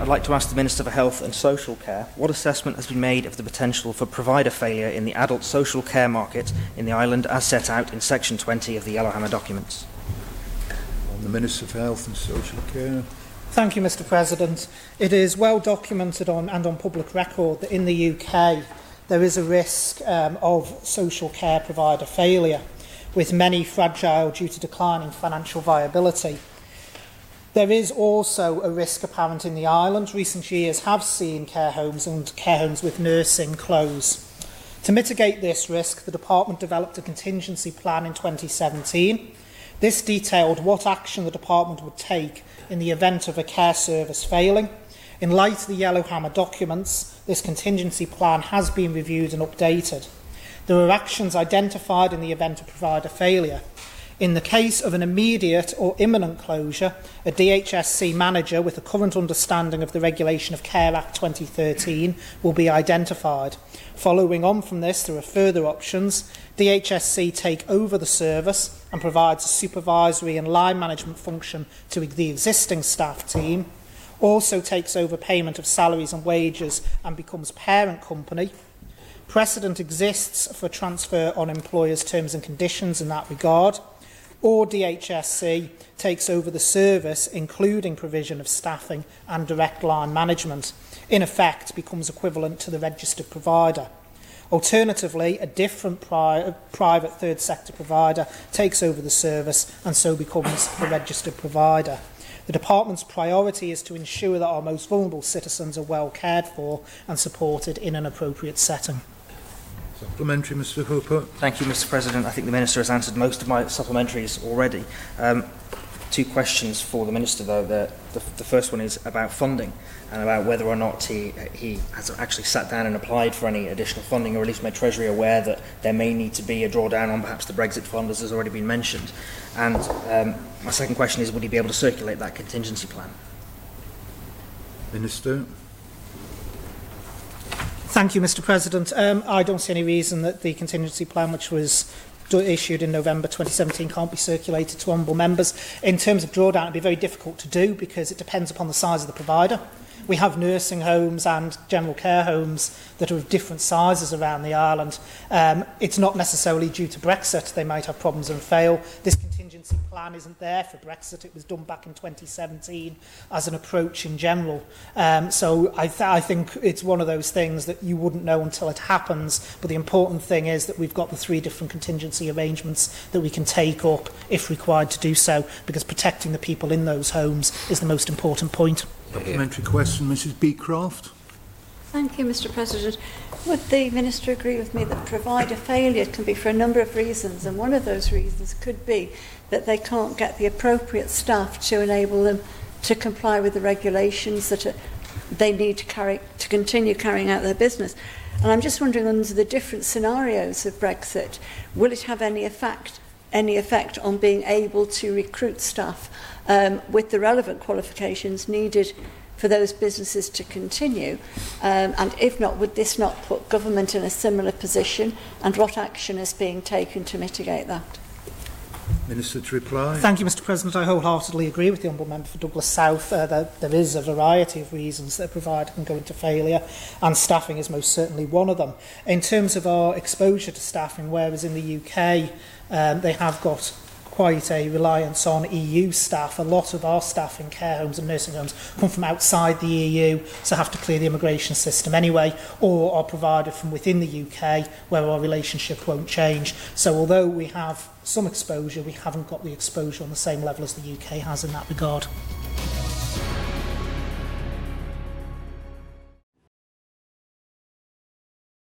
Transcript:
I'd like to ask the Minister for Health and Social Care what assessment has been made of the potential for provider failure in the adult social care market in the island as set out in Section 20 of the Yellowhammer documents. The Minister for Health and Social Care. Thank you, Mr. President. It is well documented on public record that in the UK there is a risk of social care provider failure, with many fragile due to declining financial viability. There is also a risk apparent in the island. Recent years have seen care homes and care homes with nursing close. To mitigate this risk, the Department developed a contingency plan in 2017. This detailed what action the Department would take in the event of a care service failing. In light of the Yellowhammer documents, this contingency plan has been reviewed and updated. There are actions identified in the event of provider failure. In the case of an immediate or imminent closure, a DHSC manager with a current understanding of the Regulation of Care Act 2013 will be identified. Following on from this, there are further options. DHSC take over the service and provides a supervisory and line management function to the existing staff team, also takes over payment of salaries and wages and becomes parent company. Precedent exists for transfer on employers' terms and conditions in that regard. Or DHSC takes over the service, including provision of staffing and direct line management, in effect becomes equivalent to the registered provider. Alternatively, a different private third sector provider takes over the service and so becomes the registered provider. The Department's priority is to ensure that our most vulnerable citizens are well cared for and supported in an appropriate setting. Supplementary, Mr. Hooper. Thank you, Mr. President. I think the Minister has answered most of my supplementaries already. Two questions for the Minister, though. The first one is about funding and about whether or not he has actually sat down and applied for any additional funding, or at least made Treasury aware that there may need to be a drawdown on perhaps the Brexit fund, as has already been mentioned. And my second question is, would he be able to circulate that contingency plan? Minister. Thank you, Mr. President. I don't see any reason that the contingency plan, which was issued in November 2017, can't be circulated to honourable members. In terms of drawdown, it would be very difficult to do because it depends upon the size of the provider. We have nursing homes and general care homes that are of different sizes around the island. It's not necessarily due to Brexit. They might have problems and fail. This contingency plan isn't there for Brexit. It was done back in 2017 as an approach in general. So I think it's one of those things that you wouldn't know until it happens. But the important thing is that we've got the 3 different contingency arrangements that we can take up if required to do so, because protecting the people in those homes is the most important point. Supplementary question, Mrs. Beecroft. Thank you, Mr. President. Would the Minister agree with me that provider failure can be for a number of reasons, and one of those reasons could be that they can't get the appropriate staff to enable them to comply with the regulations that they need to continue carrying out their business? And I'm just wondering, under the different scenarios of Brexit, will it have any effect on being able to recruit staff with the relevant qualifications needed for those businesses to continue? And if not, would this not put government in a similar position? And what action is being taken to mitigate that? Minister to reply. Thank you, Mr. President. I wholeheartedly agree with the Honourable Member for Douglas South. There is a variety of reasons that a provider can go into failure, and staffing is most certainly one of them. In terms of our exposure to staffing, whereas in the UK they have got quite a reliance on EU staff. A lot of our staff in care homes and nursing homes come from outside the EU, so have to clear the immigration system anyway, or are provided from within the UK, where our relationship won't change. So although we have some exposure, we haven't got the exposure on the same level as the UK has in that regard.